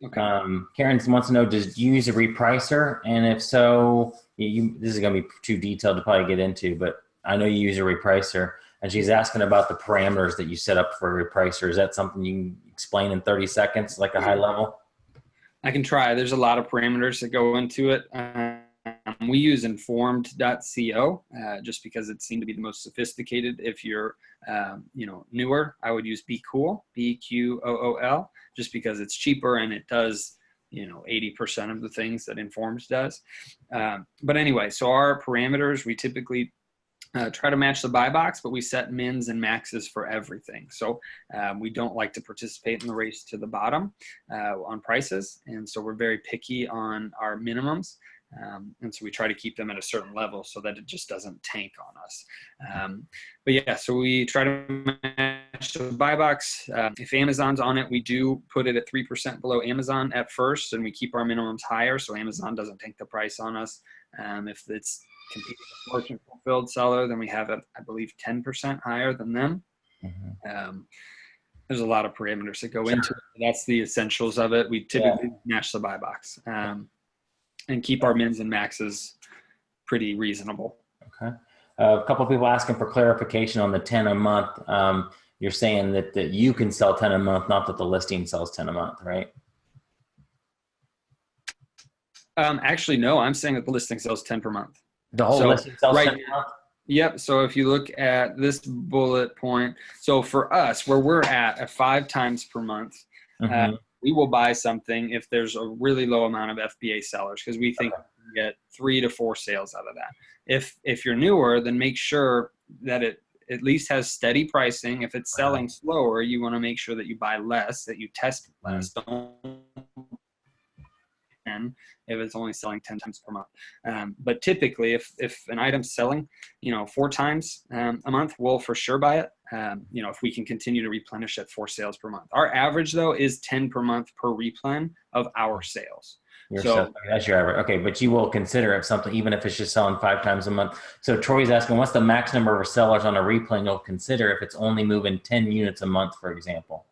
Okay. Karen wants to know, does you use a repricer? And if so, this is going to be too detailed to probably get into, but I know you use a repricer. And she's asking about the parameters that you set up for a repricer. Is that something you can explain in 30 seconds, like a high level? I can try. There's a lot of parameters that go into it. We use informed.co just because it seemed to be the most sophisticated. If you're, newer, I would use Be Cool, BQOOL, just because it's cheaper and it does, 80% of the things that Informed does. But anyway, so our parameters, we typically try to match the buy box, but we set mins and maxes for everything. So we don't like to participate in the race to the bottom on prices. And so we're very picky on our minimums. And so we try to keep them at a certain level so that it just doesn't tank on us. But yeah, so we try to match the buy box. If Amazon's on it, we do put it at 3% below Amazon at first, and we keep our minimums higher so Amazon doesn't tank the price on us. If it's competing with merchant fulfilled seller, then we have it, I believe, 10% higher than them. There's a lot of parameters that go into it. That's the essentials of it. We typically match the buy box and keep our mins and maxes pretty reasonable. Okay. A couple of people asking for clarification on the 10 a month. You're saying that you can sell 10 a month, not that the listing sells 10 a month, right? Actually, no, I'm saying that the listing sells 10 per month. The whole listing sells 10 a month? Yep. So if you look at this bullet point, so for us, where we're at 5 times per month, we will buy something if there's a really low amount of FBA sellers, because we think we can get 3 to 4 sales out of that. If you're newer, then make sure that it at least has steady pricing. If it's selling slower, you want to make sure that you buy less, that you test less. Don't if it's only selling 10 times per month. But typically, if an item's selling, 4 times a month, we'll for sure buy it. If we can continue to replenish at 4 sales per month. Our average, though, is 10 per month per replen of our sales. So that's your average. Okay, but you will consider if something, even if it's just selling 5 times a month. So Troy's asking, what's the max number of sellers on a replen you'll consider if it's only moving 10 units a month, for example?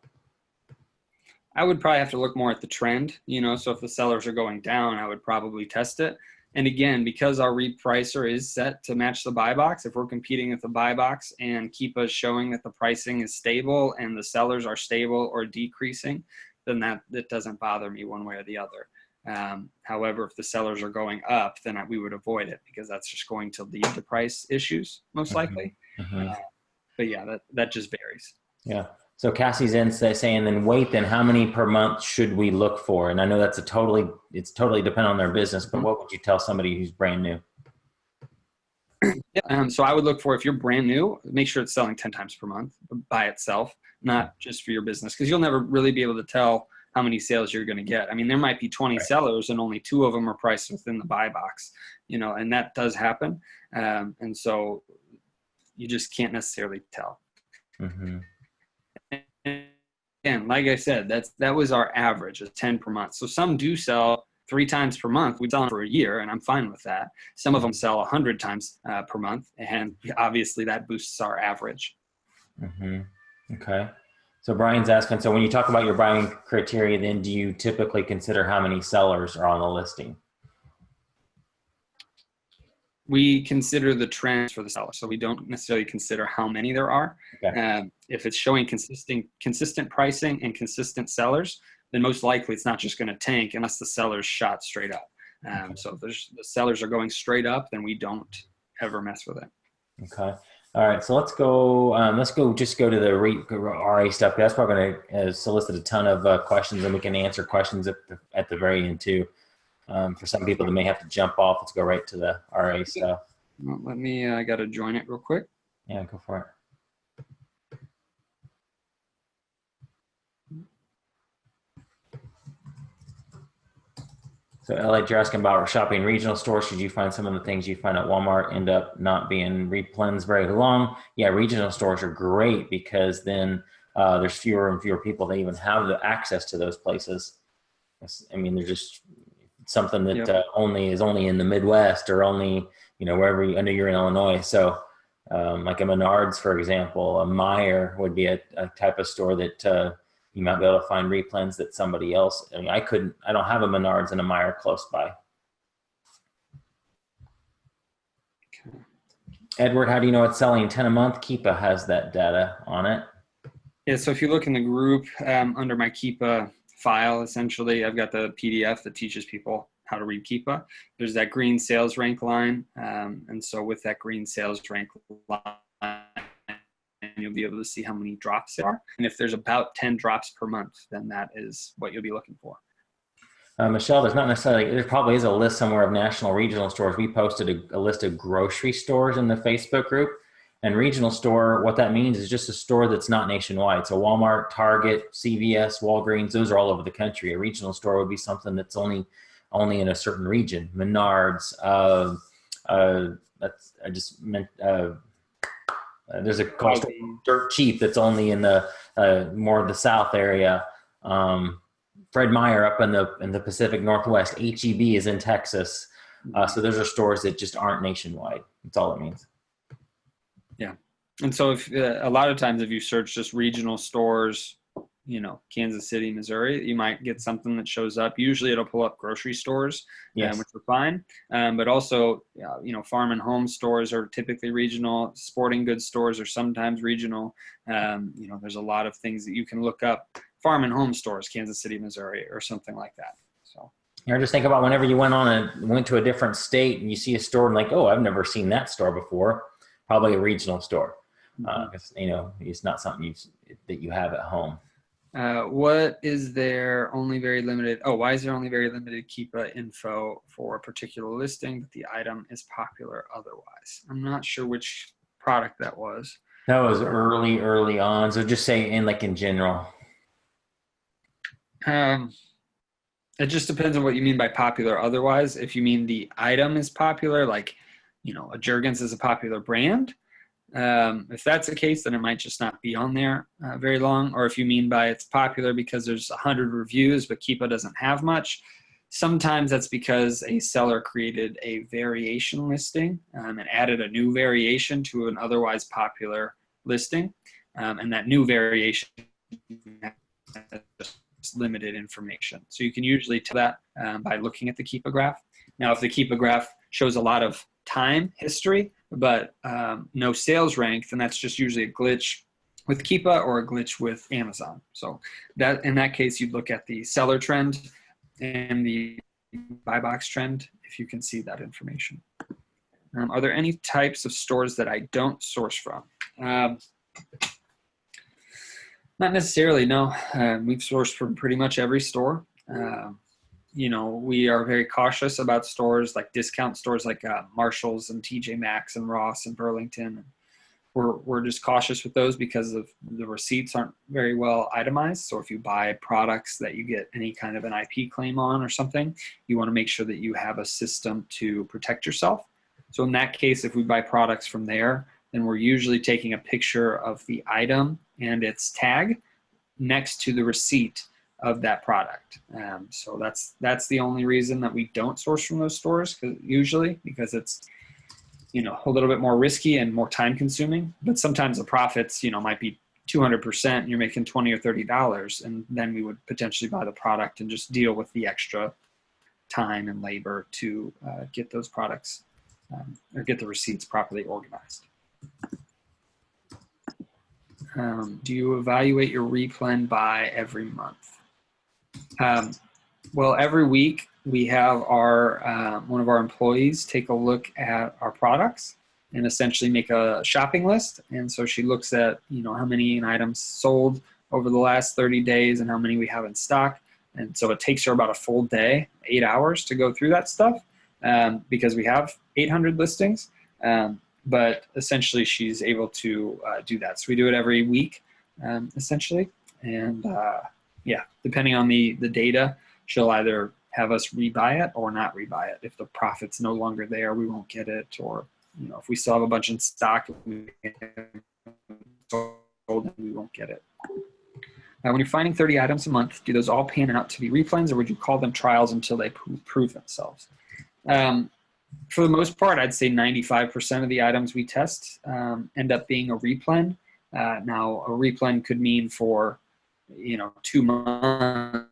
I would probably have to look more at the trend, so if the sellers are going down, I would probably test it. And again, because our repricer is set to match the buy box, if we're competing with the buy box and keep us showing that the pricing is stable and the sellers are stable or decreasing, then that doesn't bother me one way or the other. However, if the sellers are going up, then we would avoid it because that's just going to lead to price issues, most likely. But yeah, that just varies. Yeah. So Cassie's in saying, then how many per month should we look for? And I know it's totally dependent on their business, but what would you tell somebody who's brand new? So I would look for, if you're brand new, make sure it's selling 10 times per month by itself, not just for your business, because you'll never really be able to tell how many sales you're going to get. I mean, there might be 20 sellers and only 2 of them are priced within the buy box, and that does happen. And so you just can't necessarily tell. And like I said, that was our average of 10 per month. So some do sell 3 times per month. We sell them for a year, and I'm fine with that. Some of them sell 100 times per month, and obviously that boosts our average. Okay. So Brian's asking, so when you talk about your buying criteria, then do you typically consider how many sellers are on the listing? We consider the trends for the seller. So we don't necessarily consider how many there are. Okay. If it's showing consistent pricing and consistent sellers, then most likely it's not just going to tank unless the seller's shot straight up. So if the sellers are going straight up, then we don't ever mess with it. Okay. All right. So let's go to the RA stuff. That's probably going to solicit a ton of questions, and we can answer questions at the very end too. For some people that may have to jump off, let's go right to the RA stuff. Well, let me, I got to join it real quick. Yeah, go for it. So Elliot, you're asking about shopping regional stores. Should you find some of the things you find at Walmart end up not being replens very long? Yeah, regional stores are great because then there's fewer and fewer people that even have the access to those places. I mean, they're just something that is only in the Midwest or only, wherever I know you're in Illinois. So like a Menards, for example, a Meijer would be a type of store that, You might be able to find Replens that somebody else, I mean, I don't have a Menards and a Meijer close by. Okay. Edward, how do you know it's selling 10 a month? Keepa has that data on it. Yeah, so if you look in the group under my Keepa file, essentially, I've got the PDF that teaches people how to read Keepa. There's that green sales rank line. And so with that green sales rank line, you'll be able to see how many drops there are. And if there's about 10 drops per month, then that is what you'll be looking for. Michelle, there's not necessarily, there probably is a list somewhere of national regional stores. We posted a list of grocery stores in the Facebook group. And regional store, what that means is just a store that's not nationwide. So Walmart, Target, CVS, Walgreens, those are all over the country. A regional store would be something that's only in a certain region. Menards, that's, I just meant, there's a cost Dirt Cheap that's only in the more of the South area. Fred Meyer up in the Pacific Northwest. HEB is in Texas. So those are stores that just aren't nationwide. That's all it means. Yeah. And so if a lot of times if you search just regional stores, you know, Kansas City, Missouri, you might get something that shows up. Usually it'll pull up grocery stores, yes, which are fine. But also, you know, farm and home stores are typically regional. Sporting goods stores are sometimes regional. You know, there's a lot of things that you can look up. Farm and home stores, Kansas City, Missouri, or something like that. So. Or just think about whenever you went to a different state and you see a store and like, oh, I've never seen that store before. Probably a regional store. You know, it's not something that you have at home. What is there only very limited? Oh, why is there only very limited Keepa info for a particular listing, but the item is popular otherwise? I'm not sure which product that was. That was early on. So just say in general. It just depends on what you mean by popular otherwise. If you mean the item is popular, like, you know, a Jergens is a popular brand. If that's the case, then it might just not be on there very long. Or if you mean by it's popular because there's 100 reviews, but Keepa doesn't have much, sometimes that's because a seller created a variation listing and added a new variation to an otherwise popular listing. And that new variation has limited information. So you can usually tell that by looking at the Keepa graph. Now, if the Keepa graph shows a lot of time history, but no sales rank, then that's just usually a glitch with Keepa or a glitch with Amazon. So that in that case, you'd look at the seller trend and the buy box trend if you can see that information. Are there any types of stores that I don't source from? Not necessarily, no. We've sourced from pretty much every store. You know, we are very cautious about stores like discount stores like Marshall's and TJ Maxx and Ross and Burlington. We're just cautious with those because of the receipts aren't very well itemized. So if you buy products that you get any kind of an IP claim on or something, you want to make sure that you have a system to protect yourself. So in that case, if we buy products from there, then we're usually taking a picture of the item and its tag next to the receipt of that product. So that's the only reason that we don't source from those stores, usually because it's, you know, a little bit more risky and more time consuming. But sometimes the profits, you know, might be 200% and you're making $20 or $30, and then we would potentially buy the product and just deal with the extra time and labor to get those products or get the receipts properly organized. Do you evaluate your replen buy every month? Well, every week we have our one of our employees take a look at our products and essentially make a shopping list. And so she looks at, you know, how many items sold over the last 30 days and how many we have in stock. And so it takes her about a full day, 8 hours to go through that stuff because we have 800 listings. But essentially she's able to do that. So we do it every week, essentially. And yeah, depending on the data, she'll either have us rebuy it or not rebuy it. If the profit's no longer there, we won't get it. Or, you know, if we still have a bunch in stock, we won't get it. When you're finding 30 items a month, do those all pan out to be replens, or would you call them trials until they prove themselves? For the most part, I'd say 95% of the items we test end up being a replen. Now, a replen could mean for 2 months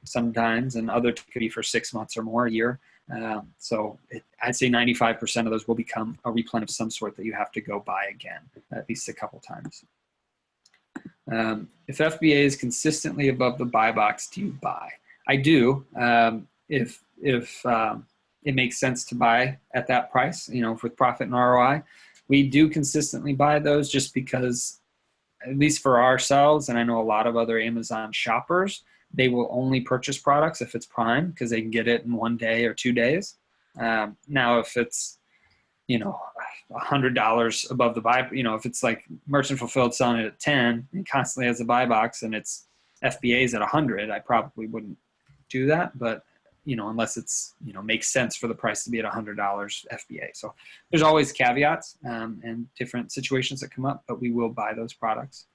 sometimes, and other could be for 6 months or more, a year. So I'd say 95% of those will become a replen of some sort that you have to go buy again, at least a couple times. If FBA is consistently above the buy box, do you buy? I do. If it makes sense to buy at that price, with profit and ROI, we do consistently buy those just because, at least for ourselves, and I know a lot of other Amazon shoppers, they will only purchase products if it's Prime because they can get it in 1 day or 2 days. Now, if it's, $100 above the buy, if it's like merchant fulfilled selling it at 10 and constantly has a buy box and it's FBA's at 100, I probably wouldn't do that. But, unless it's, makes sense for the price to be at $100 FBA. So there's always caveats and different situations that come up, but we will buy those products.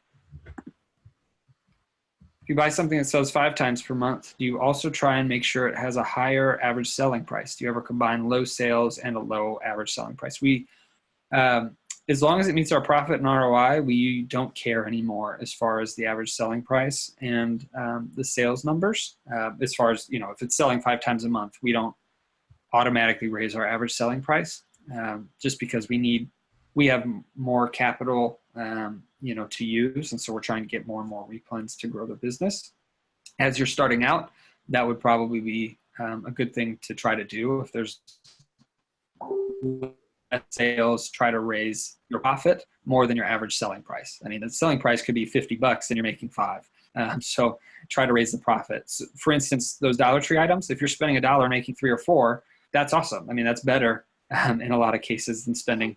If you buy something that sells 5 times per month, do you also try and make sure it has a higher average selling price? Do you ever combine low sales and a low average selling price? We, as long as it meets our profit and ROI, we don't care anymore as far as the average selling price and the sales numbers. As far as, if it's selling 5 times a month, we don't automatically raise our average selling price just because we have more capital to use. And so we're trying to get more and more replens to grow the business. As you're starting out, that would probably be a good thing to try to do. If there's sales, try to raise your profit more than your average selling price. I mean, the selling price could be $50 and you're making 5. So try to raise the profits. For instance, those Dollar Tree items, if you're spending $1 making 3 or 4, that's awesome. I mean, that's better in a lot of cases than spending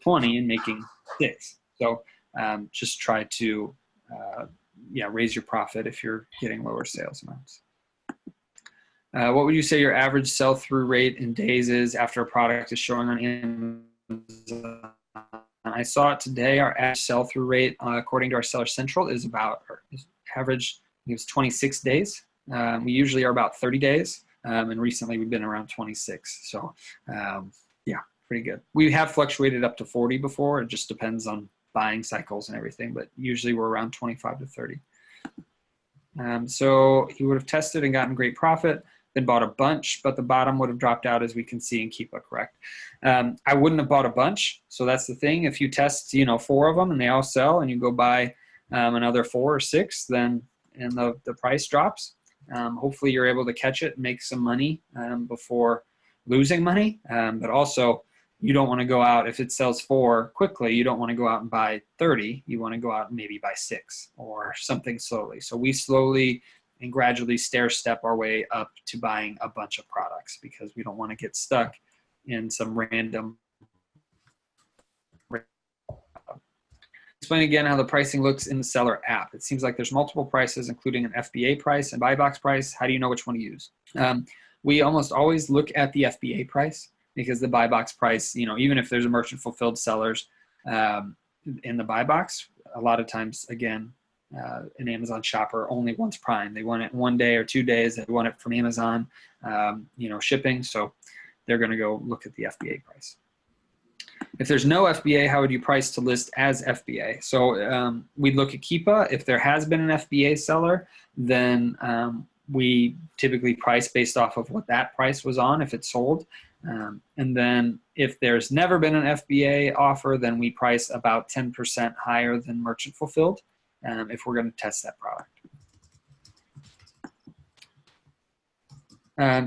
20 and making 6. So just try to raise your profit if you're getting lower sales amounts. What would you say your average sell-through rate in days is after a product is showing on Amazon? I saw it today. Our average sell-through rate, according to our Seller Central, is about average. It was 26 days. We usually are about 30 days, and recently we've been around 26. So, pretty good. We have fluctuated up to 40 before. It just depends on buying cycles and everything, but usually we're around 25 to 30. So he would have tested and gotten great profit, then bought a bunch, but the bottom would have dropped out, as we can see in Keepa, correct? I wouldn't have bought a bunch. So that's the thing. If you test, 4 of them and they all sell and you go buy another 4 or 6, then and the price drops, hopefully you're able to catch it and make some money before losing money. But also, you don't want to go out, if it sells 4 quickly, you don't want to go out and buy 30. You want to go out and maybe buy 6 or something slowly. So we slowly and gradually stair-step our way up to buying a bunch of products because we don't want to get stuck in some random. Explain again how the pricing looks in the seller app. It seems like there's multiple prices, including an FBA price and buy box price. How do you know which one to use? We almost always look at the FBA price, because the buy box price, even if there's a merchant fulfilled sellers in the buy box, a lot of times, again, an Amazon shopper only wants Prime. They want it in 1 day or 2 days. They want it from Amazon, shipping. So they're going to go look at the FBA price. If there's no FBA, how would you price to list as FBA? So we'd look at Keepa. If there has been an FBA seller, then we typically price based off of what that price was on if it's sold. And then if there's never been an FBA offer, then we price about 10% higher than merchant fulfilled if we're going to test that product.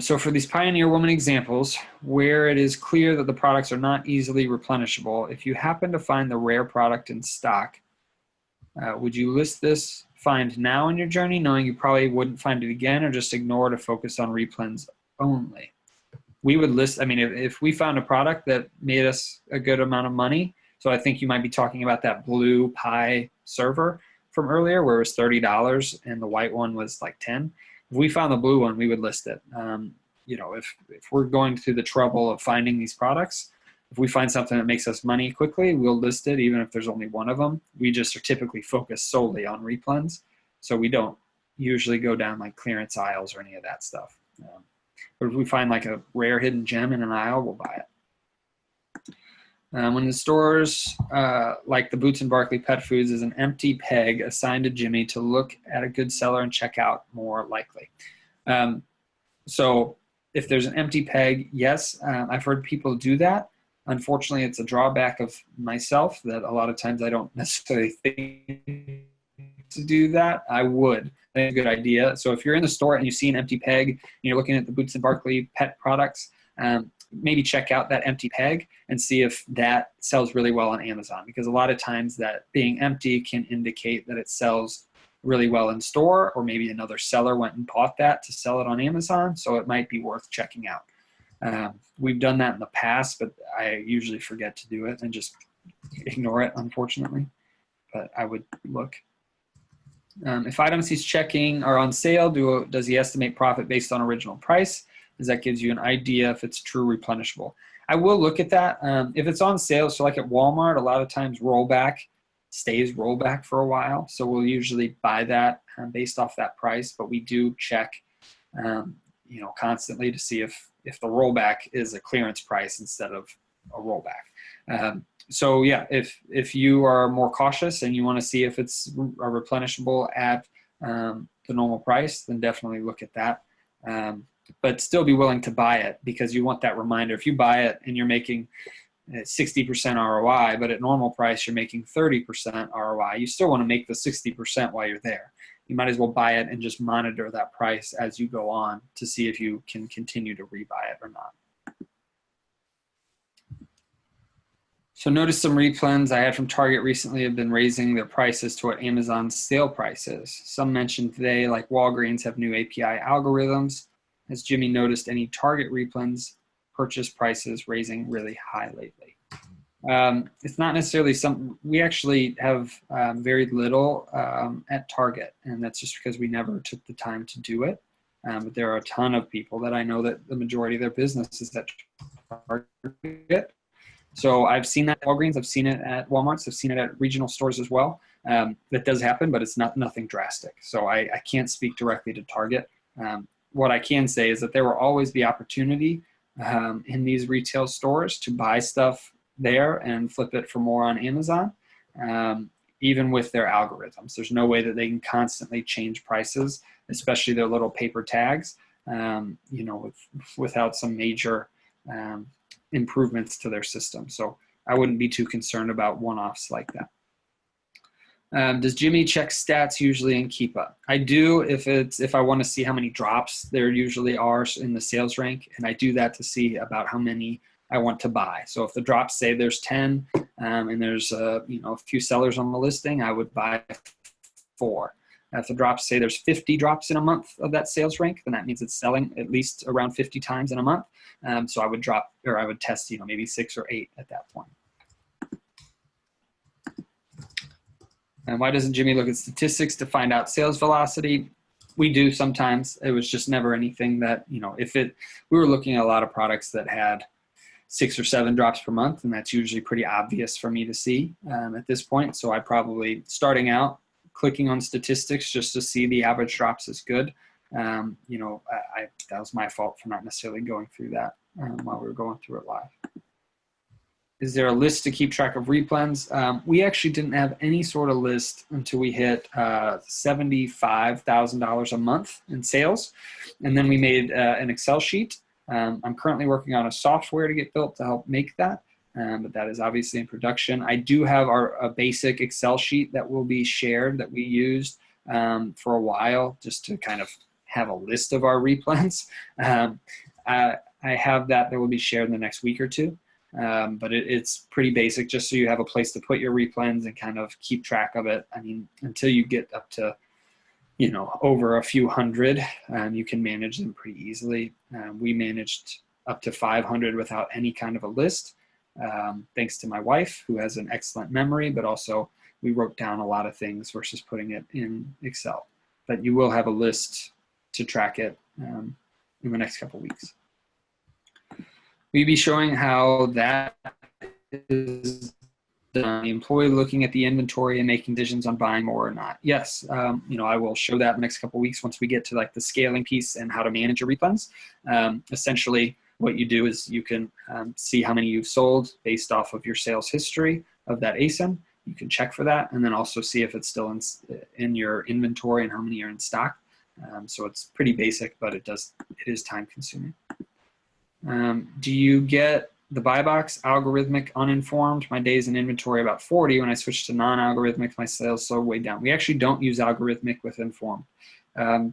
So for these Pioneer Woman examples, where it is clear that the products are not easily replenishable, if you happen to find the rare product in stock, would you list this find now in your journey, knowing you probably wouldn't find it again, or just ignore to focus on replens only? We would list, if we found a product that made us a good amount of money, so I think you might be talking about that blue Pi server from earlier where it was $30 and the white one was like 10. If we found the blue one, we would list it. If we're going through the trouble of finding these products, if we find something that makes us money quickly, we'll list it even if there's only one of them. We just are typically focused solely on replens, so we don't usually go down like clearance aisles or any of that stuff. But if we find like a rare hidden gem in an aisle, we'll buy it. When the stores, like the Boots and Barkley Pet Foods, is an empty peg assigned to Jimmy to look at a good seller and check out more likely. So if there's an empty peg, yes, I've heard people do that. Unfortunately, it's a drawback of myself that a lot of times I don't necessarily think to do that. I would. I think it's a good idea. So if you're in the store and you see an empty peg and you're looking at the Boots and Barkley pet products, maybe check out that empty peg and see if that sells really well on Amazon, because a lot of times that being empty can indicate that it sells really well in store, or maybe another seller went and bought that to sell it on Amazon. So it might be worth checking out. We've done that in the past, but I usually forget to do it and just ignore it, unfortunately. But I would look. If items he's checking are on sale, does he estimate profit based on original price? As that gives you an idea if it's true replenishable. I will look at that. If it's on sale, so like at Walmart, a lot of times rollback stays rollback for a while. So we'll usually buy that based off that price, but we do check, constantly to see if the rollback is a clearance price instead of a rollback. So yeah, if you are more cautious and you want to see if it's replenishable at the normal price, then definitely look at that. But still be willing to buy it, because you want that reminder. If you buy it and you're making 60% ROI, but at normal price you're making 30% ROI, you still want to make the 60% while you're there. You might as well buy it and just monitor that price as you go on to see if you can continue to rebuy it or not. So notice some replens I had from Target recently have been raising their prices to what Amazon's sale price is. Some mentioned today, like Walgreens, have new API algorithms. Has Jimmy noticed any Target replens purchase prices raising really high lately? It's not necessarily something, we actually have very little at Target, and that's just because we never took the time to do it. But there are a ton of people that I know that the majority of their business is at Target. So I've seen that at Walgreens, I've seen it at Walmart's, I've seen it at regional stores as well. That does happen, but it's nothing drastic. So I can't speak directly to Target. What I can say is that there will always be opportunity in these retail stores to buy stuff there and flip it for more on Amazon, even with their algorithms. There's no way that they can constantly change prices, especially their little paper tags, without some major improvements to their system. So I wouldn't be too concerned about one-offs like that. Does Jimmy check stats usually and keep up? I do if I want to see how many drops there usually are in the sales rank, and I do that to see about how many I want to buy. So if the drops say there's 10 and there's a few sellers on the listing, I would buy 4. If the drops say there's 50 drops in a month of that sales rank, then that means it's selling at least around 50 times in a month. So I would I would test maybe 6 or 8 at that point. And why doesn't Jimmy look at statistics to find out sales velocity? We do sometimes. It was just never anything that, we were looking at a lot of products that had 6 or 7 drops per month, and that's usually pretty obvious for me to see at this point. So I probably, starting out, clicking on statistics just to see the average drops is good. That was my fault for not necessarily going through that while we were going through it live. Is there a list to keep track of replens? We actually didn't have any sort of list until we hit $75,000 a month in sales. And then we made an Excel sheet. I'm currently working on a software to get built to help make that, but that is obviously in production. I do have a basic Excel sheet that will be shared that we used for a while just to kind of have a list of our replens. I have that will be shared in the next week or two. But it's pretty basic, just so you have a place to put your replens and kind of keep track of it. I mean, until you get up to, over a few hundred, you can manage them pretty easily. We managed up to 500 without any kind of a list, thanks to my wife, who has an excellent memory, but also we wrote down a lot of things versus putting it in Excel. But you will have a list to track it in the next couple of weeks. We'll be showing how that is done. The employee looking at the inventory and making decisions on buying more or not. Yes, I will show that in the next couple of weeks once we get to like the scaling piece and how to manage your replens. Essentially, what you do is you can see how many you've sold based off of your sales history of that ASIN. You can check for that, and then also see if it's still in your inventory and how many are in stock. So it's pretty basic, but it is time consuming. Do you get the buy box algorithmic uninformed? My days in inventory about 40. When I switched to non-algorithmic, my sales slowed way down. We actually don't use algorithmic with informed. A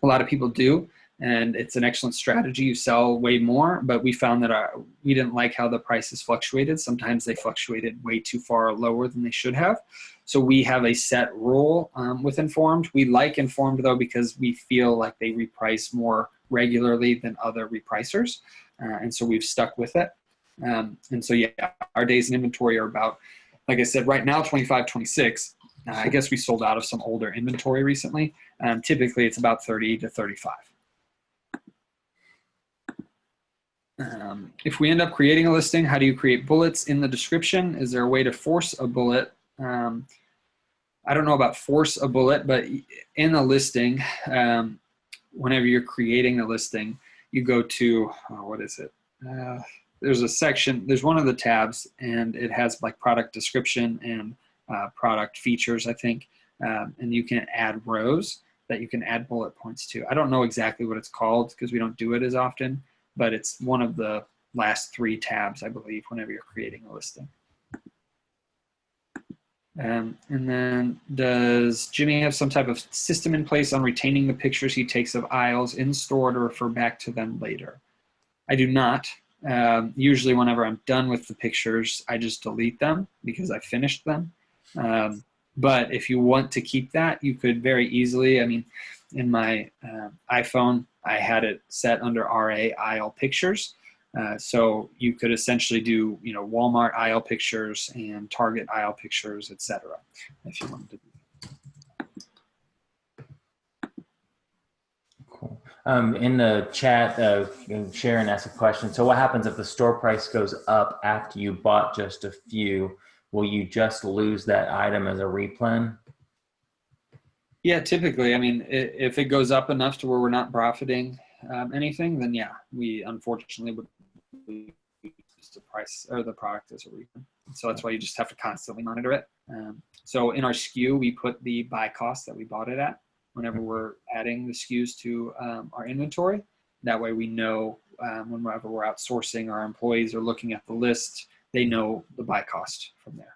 lot of people do, and it's an excellent strategy. You sell way more, but we found that we didn't like how the prices fluctuated. Sometimes they fluctuated way too far lower than they should have. So we have a set rule with informed. We like informed though, because we feel like they reprice more regularly than other repricers. And so we've stuck with it. And so, yeah, our days in inventory are about, like I said, right now, 25, 26. I guess we sold out of some older inventory recently. Typically, it's about 30 to 35. If we end up creating a listing, how do you create bullets in the description? Is there a way to force a bullet? I don't know about force a bullet, but in a listing, whenever you're creating a listing, you go to, what is it? There's a section, there's one of the tabs, and it has like product description and product features, I think. And you can add rows that you can add bullet points to. I don't know exactly what it's called because we don't do it as often, but it's one of the last 3 tabs, I believe, whenever you're creating a listing. And then, does Jimmy have some type of system in place on retaining the pictures he takes of aisles in store to refer back to them later? I do not. Usually whenever I'm done with the pictures, I just delete them because I finished them. But if you want to keep that, you could very easily, I mean, in my iPhone, I had it set under RA aisle pictures. So you could essentially do, Walmart aisle pictures and Target aisle pictures, etc. if you wanted to do that. Cool. In the chat, Sharon asked a question. So what happens if the store price goes up after you bought just a few? Will you just lose that item as a replen? Yeah, typically. I mean, if it goes up enough to where we're not profiting anything, then yeah, we unfortunately would lose the price or the product as a refund. So that's why you just have to constantly monitor it. So in our SKU, we put the buy cost that we bought it at whenever we're adding the SKUs to our inventory. That way we know whenever we're outsourcing, our employees are looking at the list, they know the buy cost from there.